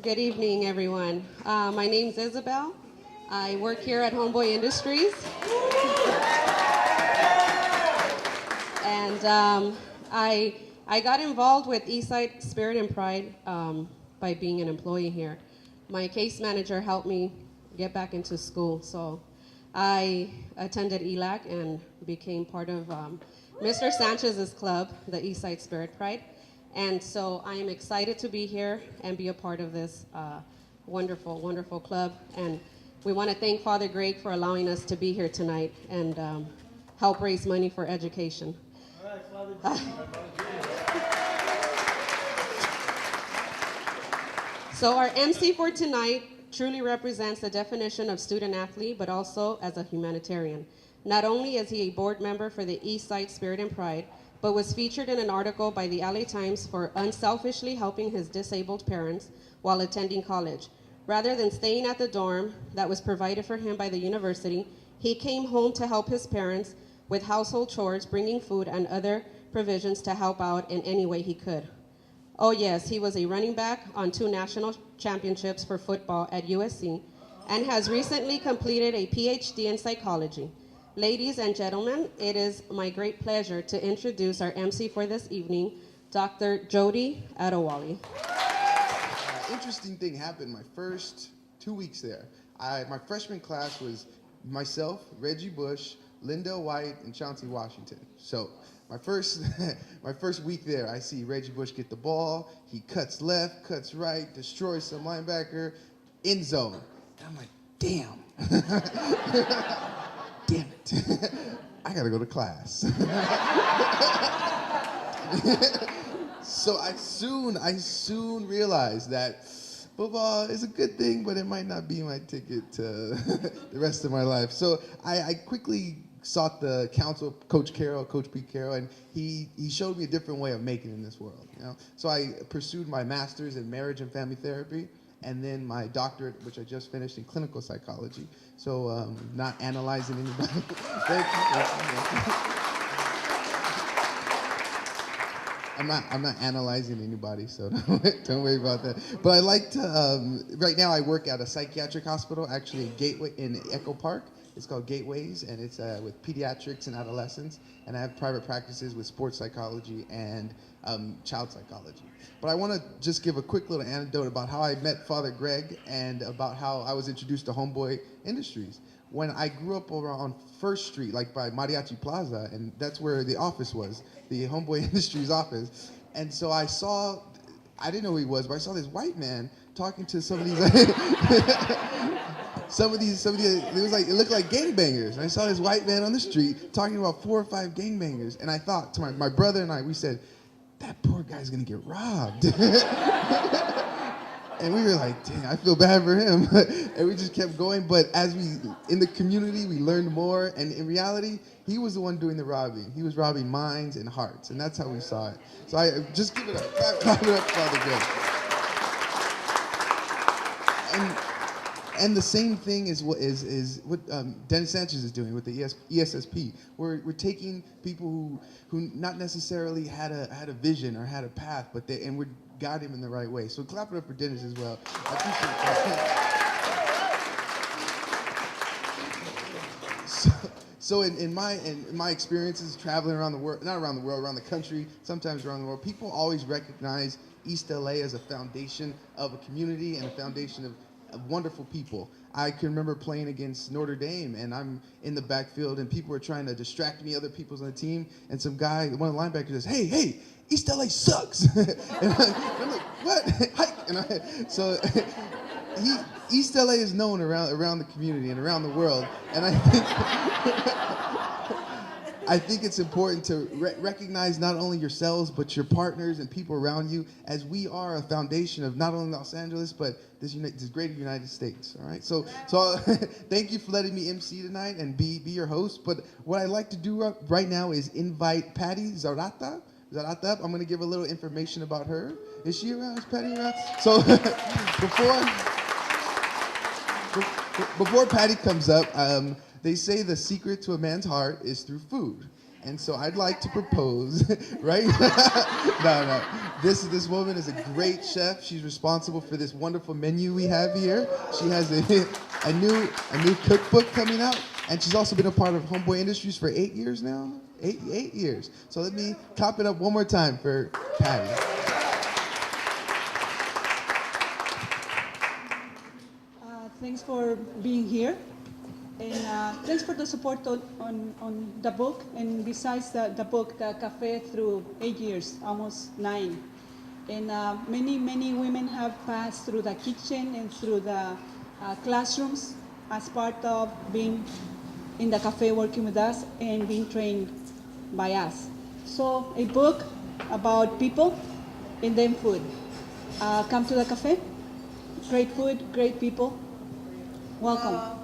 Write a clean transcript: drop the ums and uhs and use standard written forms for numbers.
Good evening, everyone. My name's Isabel. I work here at Homeboy Industries. And I got involved with Eastside Spirit and Pride by being an employee here. My case manager helped me get back into school, so I attended ELAC and became part of Mr. Sanchez's club, the Eastside Spirit Pride. And so I am excited to be here and be a part of this wonderful, wonderful club. And we want to thank Father Greg for allowing us to be here tonight and help raise money for education. All right, Father So our MC for tonight truly represents the definition of student athlete, but also as a humanitarian. Not only is he a board member for the Eastside Spirit and Pride, but was featured in an article by the LA Times for unselfishly helping his disabled parents while attending college. Rather than staying at the dorm that was provided for him by the university, he came home to help his parents with household chores, bringing food and other provisions to help out in any way he could. Oh yes, he was a running back on 2 national championships for football at USC and has recently completed a PhD in psychology. Ladies and gentlemen, it is my great pleasure to introduce our MC for this evening, Dr. Jody Adewale. Interesting thing happened my first 2 weeks there. My freshman class was myself, Reggie Bush, Linda White, and Chauncey Washington. So my first my first week there, I see Reggie Bush get the ball. He cuts left, cuts right, destroys some linebacker, end zone. And I'm like, damn. Damn it. I gotta go to class. So I soon realized that football is a good thing, but it might not be my ticket to the rest of my life. So I quickly sought the counsel of Coach Pete Carroll, and he showed me a different way of making it in this world. So I pursued my master's in marriage and family therapy, and then my doctorate, which I just finished, in clinical psychology. So not analyzing anybody. Thank you. I'm not analyzing anybody, so don't worry about that. But I like to, right now I work at a psychiatric hospital, actually in Echo Park. It's called Gateways, and it's with pediatrics and adolescents. And I have private practices with sports psychology and child psychology. But I want to just give a quick little anecdote about how I met Father Greg and about how I was introduced to Homeboy Industries. When I grew up over on First Street, like by Mariachi Plaza, and that's where the office was, the Homeboy Industries office. And so I didn't know who he was, but I saw this white man talking to some of these, it looked like gangbangers. And I saw this white man on the street talking about 4 or 5 gangbangers. And I thought to my brother and I, we said, that poor guy's gonna get robbed. And we were like, dang, I feel bad for him. And we just kept going. But in the community, we learned more. And in reality, he was the one doing the robbing. He was robbing minds and hearts. And that's how we saw it. So I just give it up. Clap it up, Father Greg. And the same thing is what Dennis Sanchez is doing with the ESSP. We're taking people who not necessarily had a vision or had a path, but we're guiding them in the right way. So clap it up for Dennis as well. I appreciate that. So in my experiences traveling around the world, not around the world, around the country, sometimes around the world, people always recognize East LA as a foundation of a community and a foundation of wonderful people. I can remember playing against Notre Dame, and I'm in the backfield, and people were trying to distract me, other people's on the team, and some guy, one of the linebackers says, hey, East LA sucks. And I'm like, what? Hike. And so East LA is known around the community and around the world, and I think it's important to recognize not only yourselves, but your partners and people around you, as we are a foundation of not only Los Angeles, but this great United States, all right? So thank you for letting me MC tonight and be your host. But what I'd like to do right now is invite Patty Zarate. I'm gonna give a little information about her. Is she around? Is Patty around? So before Patty comes up, they say the secret to a man's heart is through food. And so I'd like to propose, right? No. This woman is a great chef. She's responsible for this wonderful menu we have here. She has a new cookbook coming out, and she's also been a part of Homeboy Industries for 8 years now. Eight years. So let me clap it up one more time for Patty. Thanks for being here. And thanks for the support on the book. And besides the book, the cafe through 8 years, almost 9. And many women have passed through the kitchen and through the classrooms as part of being in the cafe working with us and being trained by us. So a book about people and then food. Come to the cafe. Great food, great people. Welcome.